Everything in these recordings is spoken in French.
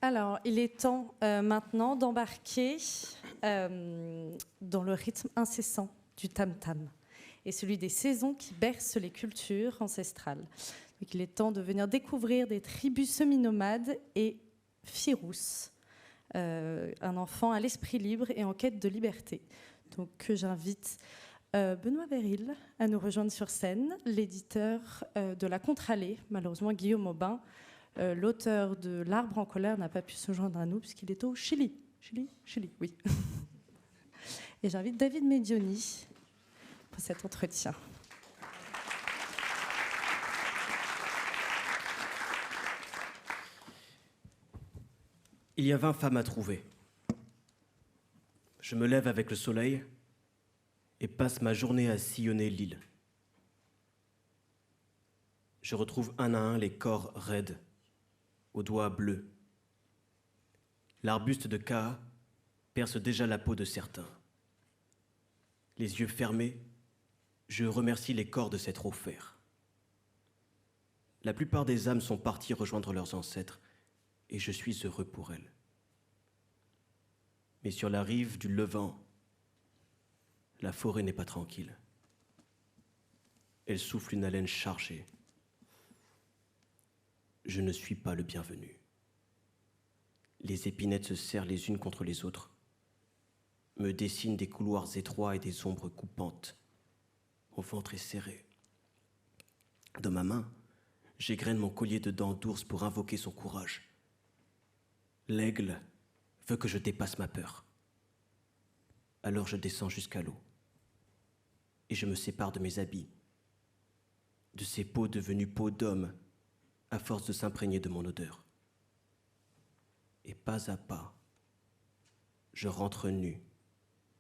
Alors, il est temps maintenant d'embarquer dans le rythme incessant du tam-tam et celui des saisons qui bercent les cultures ancestrales. Donc, il est temps de venir découvrir des tribus semi-nomades et Firouz, un enfant à l'esprit libre et en quête de liberté. Donc, j'invite Benoît Béril à nous rejoindre sur scène, l'éditeur de La Contre-Allée, malheureusement Guillaume Aubin, l'auteur de L'Arbre en colère n'a pas pu se joindre à nous puisqu'il est au Chili. Chili, oui. Et j'invite David Medioni pour cet entretien. Il y a 20 femmes à trouver. Je me lève avec le soleil et passe ma journée à sillonner l'île. Je retrouve un à un les corps raides, aux doigts bleus. L'arbuste de Kaa perce déjà la peau de certains. Les yeux fermés, je remercie les corps de s'être offerts. La plupart des âmes sont parties rejoindre leurs ancêtres, et je suis heureux pour elles. Mais sur la rive du Levant, la forêt n'est pas tranquille. Elle souffle une haleine chargée. Je ne suis pas le bienvenu. Les épinettes se serrent les unes contre les autres, me dessinent des couloirs étroits et des ombres coupantes. Mon ventre est serré. Dans ma main, j'égrène mon collier de dents d'ours pour invoquer son courage. L'aigle veut que je dépasse ma peur. Alors je descends jusqu'à l'eau et je me sépare de mes habits, de ces peaux devenues peaux d'homme à force de s'imprégner de mon odeur. Et pas à pas, je rentre nu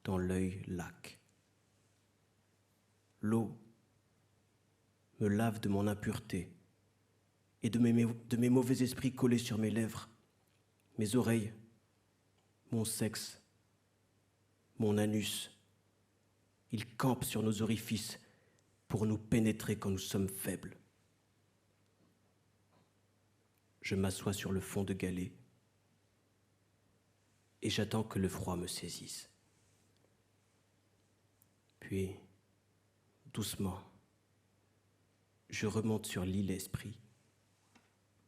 dans l'œil lac. L'eau me lave de mon impureté et de mes mauvais esprits collés sur mes lèvres, mes oreilles, mon sexe, mon anus. Il campe sur nos orifices pour nous pénétrer quand nous sommes faibles. Je m'assois sur le fond de galet et j'attends que le froid me saisisse. Puis, doucement, je remonte sur l'île Esprit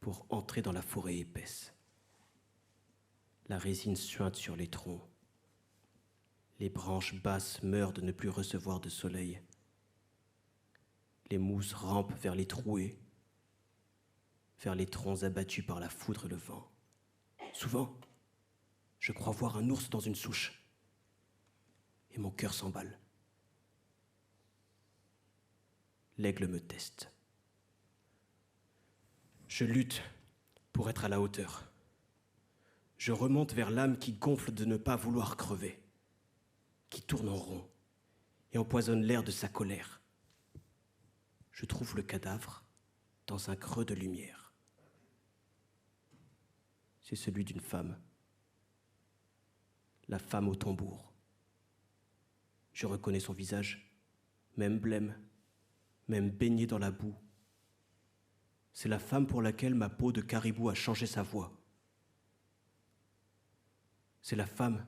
pour entrer dans la forêt épaisse. La résine suinte sur les troncs. Les branches basses meurent de ne plus recevoir de soleil. Les mousses rampent vers les trouées, vers les troncs abattus par la foudre et le vent. Souvent, je crois voir un ours dans une souche et mon cœur s'emballe. L'aigle me teste. Je lutte pour être à la hauteur. Je remonte vers l'âme qui gonfle de ne pas vouloir crever, qui tourne en rond et empoisonne l'air de sa colère. Je trouve le cadavre dans un creux de lumière. C'est celui d'une femme, la femme au tambour. Je reconnais son visage, même blême, même baigné dans la boue. C'est la femme pour laquelle ma peau de caribou a changé sa voix. C'est la femme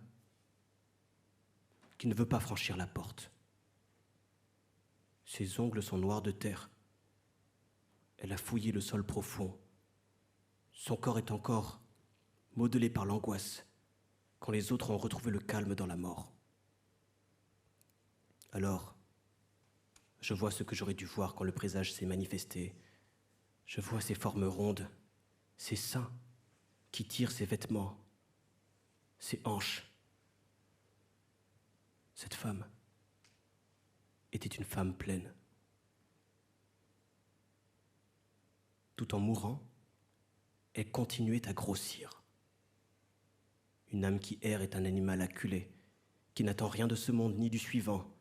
qui ne veut pas franchir la porte. Ses ongles sont noirs de terre. Elle a fouillé le sol profond. Son corps est encore modelé par l'angoisse quand les autres ont retrouvé le calme dans la mort. Alors, je vois ce que j'aurais dû voir quand le présage s'est manifesté. Je vois ses formes rondes, ses seins qui tirent ses vêtements, ses hanches. Cette femme était une femme pleine. Tout en mourant, elle continuait à grossir. Une âme qui erre est un animal acculé, qui n'attend rien de ce monde ni du suivant,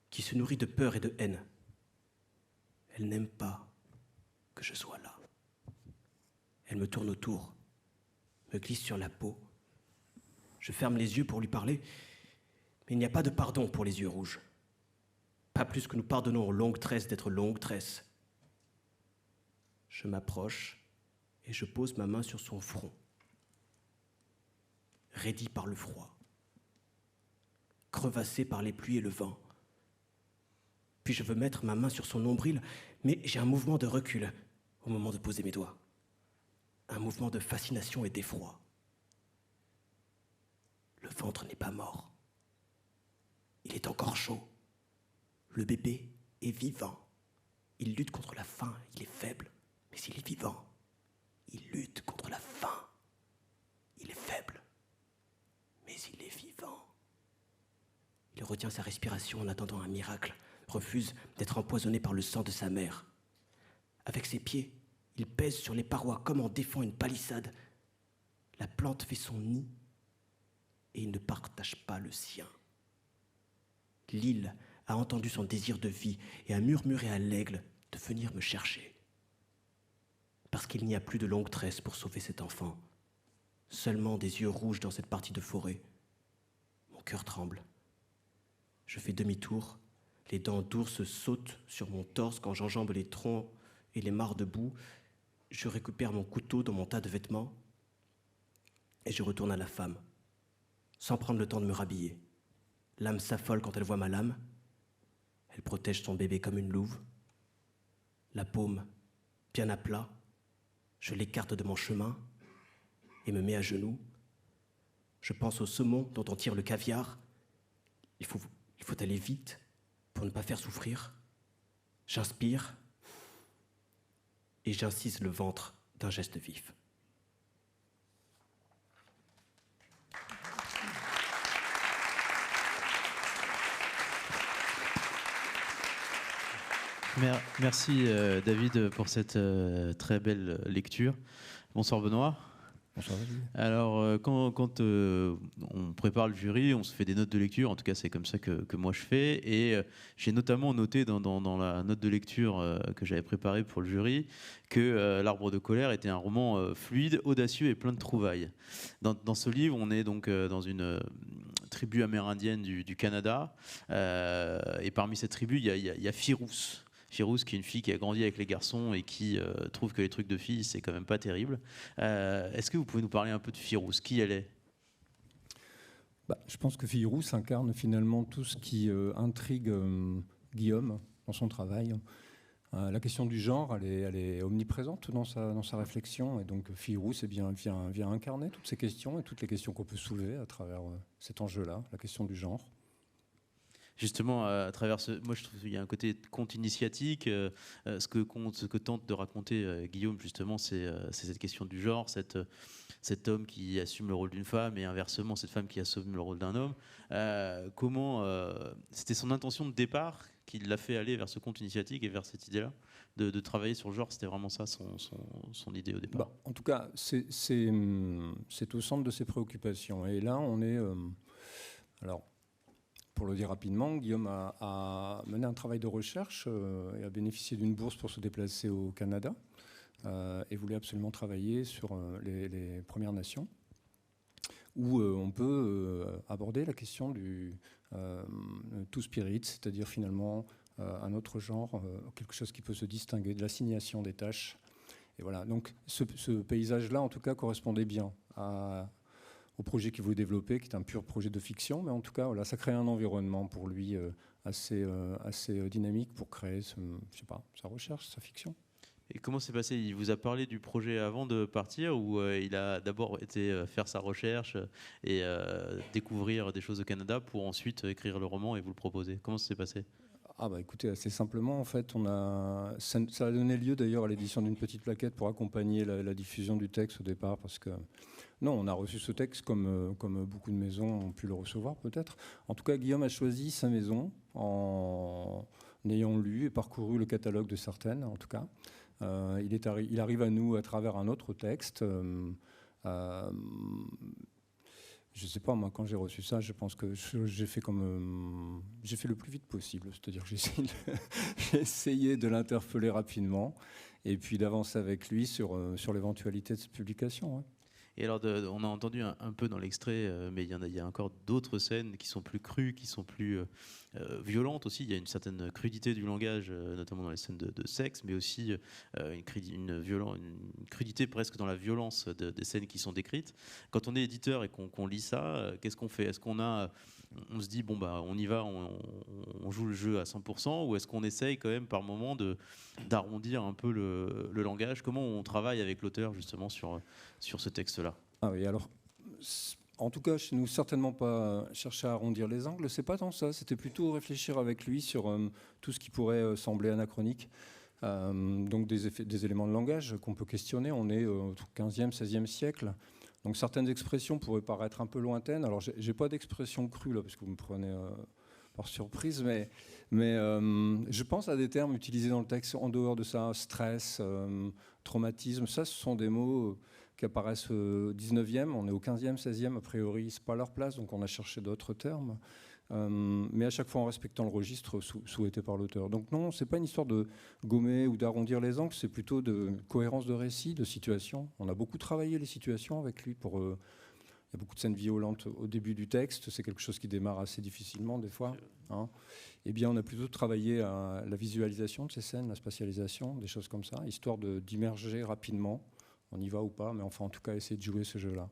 qui se nourrit de peur et de haine. Elle n'aime pas que je sois là. Elle me tourne autour, me glisse sur la peau. Je ferme les yeux pour lui parler, mais il n'y a pas de pardon pour les yeux rouges. Pas plus que nous pardonnons aux longues tresses d'être longues tresses. Je m'approche et je pose ma main sur son front. raidi par le froid, crevassé par les pluies et le vent. Puis je veux mettre ma main sur son nombril, mais j'ai un mouvement de recul au moment de poser mes doigts. Un mouvement de fascination et d'effroi. Le ventre n'est pas mort. Il est encore chaud. Le bébé est vivant. Il lutte contre la faim, il est faible, mais il est vivant. Il lutte contre la faim. Il est faible, mais il est vivant. Il retient sa respiration en attendant un miracle, refuse d'être empoisonné par le sang de sa mère. Avec ses pieds, il pèse sur les parois comme en défend une palissade. La plante fait son nid et il ne partage pas le sien. L'île a entendu son désir de vie et a murmuré à l'aigle de venir me chercher. Parce qu'il n'y a plus de longue tresse pour sauver cet enfant, seulement des yeux rouges dans cette partie de forêt. Mon cœur tremble. Je fais demi-tour, les dents d'ours sautent sur mon torse quand j'enjambe les troncs et les mares de boue. Je récupère mon couteau dans mon tas de vêtements et je retourne à la femme, sans prendre le temps de me rhabiller. L'âme s'affole quand elle voit ma lame. Elle protège son bébé comme une louve. La paume, bien à plat, je l'écarte de mon chemin et me mets à genoux. Je pense au saumon dont on tire le caviar. Il faut aller vite pour ne pas faire souffrir. J'inspire et j'incise le ventre d'un geste vif. Merci David pour cette très belle lecture. Bonsoir Benoît. Bonsoir. Alors quand on prépare le jury, on se fait des notes de lecture, en tout cas c'est comme ça que moi je fais, et j'ai notamment noté dans la note de lecture que j'avais préparée pour le jury que L'Arbre de colère était un roman fluide, audacieux et plein de trouvailles. Dans ce livre, on est donc dans une tribu amérindienne du Canada, et parmi cette tribu, il y a Firouz. Firouz, qui est une fille qui a grandi avec les garçons et qui trouve que les trucs de filles, c'est quand même pas terrible. Est-ce que vous pouvez nous parler un peu de Firouz? Qui elle est? Je pense que Firouz incarne finalement tout ce qui intrigue Guillaume dans son travail. La question du genre, elle est omniprésente dans sa réflexion, et donc Firouz vient incarner toutes ces questions et toutes les questions qu'on peut soulever à travers cet enjeu-là, la question du genre. Justement, à travers moi je trouve qu'il y a un côté conte initiatique. Ce que tente de raconter Guillaume, justement, c'est cette question du genre, cet homme qui assume le rôle d'une femme et inversement cette femme qui assume le rôle d'un homme. C'était son intention de départ qui l'a fait aller vers ce conte initiatique et vers cette idée-là de travailler sur le genre? C'était vraiment ça son idée au départ? En tout cas, c'est au centre de ses préoccupations. Et là, on est... alors, pour le dire rapidement, Guillaume a mené un travail de recherche et a bénéficié d'une bourse pour se déplacer au Canada et voulait absolument travailler sur les Premières Nations, où on peut aborder la question du two-spirit, c'est-à-dire finalement un autre genre, quelque chose qui peut se distinguer de l'assignation des tâches. Et voilà, donc ce paysage-là, en tout cas, correspondait bien au projet qu'il voulait développer, qui est un pur projet de fiction, mais en tout cas, voilà, ça crée un environnement pour lui assez dynamique pour créer sa recherche, sa fiction. Et comment s'est passé? Il vous a parlé du projet avant de partir, ou il a d'abord été faire sa recherche et découvrir des choses au Canada pour ensuite écrire le roman et vous le proposer? Comment ça s'est passé? Écoutez, assez simplement, en fait, ça a donné lieu d'ailleurs à l'édition d'une petite plaquette pour accompagner la diffusion du texte au départ, parce que non, on a reçu ce texte comme beaucoup de maisons ont pu le recevoir peut-être. En tout cas, Guillaume a choisi sa maison en ayant lu et parcouru le catalogue de certaines, en tout cas. Il arrive à nous à travers un autre texte. Je ne sais pas, moi, quand j'ai reçu ça, je pense que j'ai fait le plus vite possible. C'est-à-dire que j'ai essayé de l'interpeller rapidement et puis d'avancer avec lui sur l'éventualité de cette publication. Ouais. Et alors, on a entendu un peu dans l'extrait, mais il y a encore d'autres scènes qui sont plus crues, qui sont plus violentes aussi. Il y a une certaine crudité du langage, notamment dans les scènes de sexe, mais aussi une crudité presque dans la violence des scènes qui sont décrites. Quand on est éditeur et qu'on lit ça, qu'est-ce qu'on fait? Est-ce on se dit, bon, bah, on y va, on joue le jeu à 100%, ou est-ce qu'on essaye quand même par moment d'arrondir un peu le langage? Comment on travaille avec l'auteur justement sur ce texte-là? Ah oui, alors, en tout cas, chez nous, certainement pas chercher à arrondir les angles, c'est pas tant ça, c'était plutôt réfléchir avec lui sur tout ce qui pourrait sembler anachronique. Donc des éléments de langage qu'on peut questionner, on est au 15e, 16e siècle. Donc certaines expressions pourraient paraître un peu lointaines. Alors j'ai pas d'expression crue là, parce que vous me prenez par surprise, mais je pense à des termes utilisés dans le texte en dehors de ça, stress, traumatisme. Ça, ce sont des mots qui apparaissent au 19e, on est au 15e, 16e, a priori, c'est pas leur place, donc on a cherché d'autres termes. Mais à chaque fois en respectant le registre souhaité par l'auteur. Donc non, c'est pas une histoire de gommer ou d'arrondir les angles, c'est plutôt de cohérence de récit, de situation. On a beaucoup travaillé les situations avec lui. Il y a beaucoup de scènes violentes au début du texte, c'est quelque chose qui démarre assez difficilement des fois. Hein. Eh bien, on a plutôt travaillé à la visualisation de ces scènes, la spatialisation, des choses comme ça, histoire d'immerger rapidement. On y va ou pas, mais enfin en tout cas essayer de jouer ce jeu-là.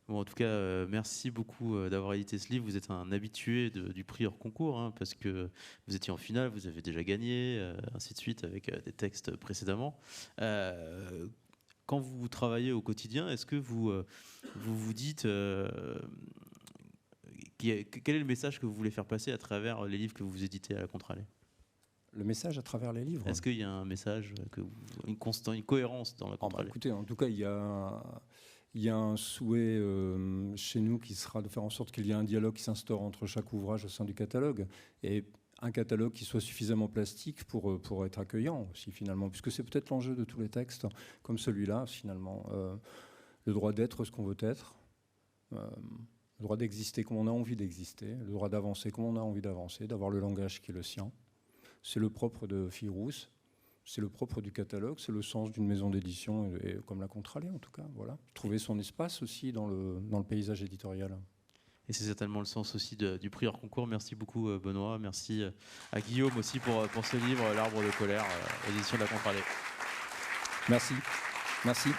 Bon, en tout cas, merci beaucoup d'avoir édité ce livre. Vous êtes un habitué du prix hors concours, hein, parce que vous étiez en finale, vous avez déjà gagné, ainsi de suite, avec des textes précédemment. Quand vous travaillez au quotidien, est-ce que vous dites quel est le message que vous voulez faire passer à travers les livres que vous éditez à la Contralée? Le message à travers les livres. Est-ce qu'il y a un message, une cohérence dans la Contralée? Écoutez, en tout cas, il y a un souhait chez nous qui sera de faire en sorte qu'il y ait un dialogue qui s'instaure entre chaque ouvrage au sein du catalogue, et un catalogue qui soit suffisamment plastique pour être accueillant aussi finalement, puisque c'est peut-être l'enjeu de tous les textes comme celui-là finalement. Le droit d'être ce qu'on veut être, le droit d'exister comme on a envie d'exister, le droit d'avancer comme on a envie d'avancer, d'avoir le langage qui est le sien. C'est le propre de Filles Rousses. C'est le propre du catalogue, c'est le sens d'une maison d'édition, et comme la Contralée en tout cas. Voilà. Trouver son espace aussi dans le paysage éditorial. Et c'est certainement le sens aussi du prix hors concours. Merci beaucoup Benoît, merci à Guillaume aussi pour ce livre, L'Arbre de colère, édition de la Contralée. Merci. Merci.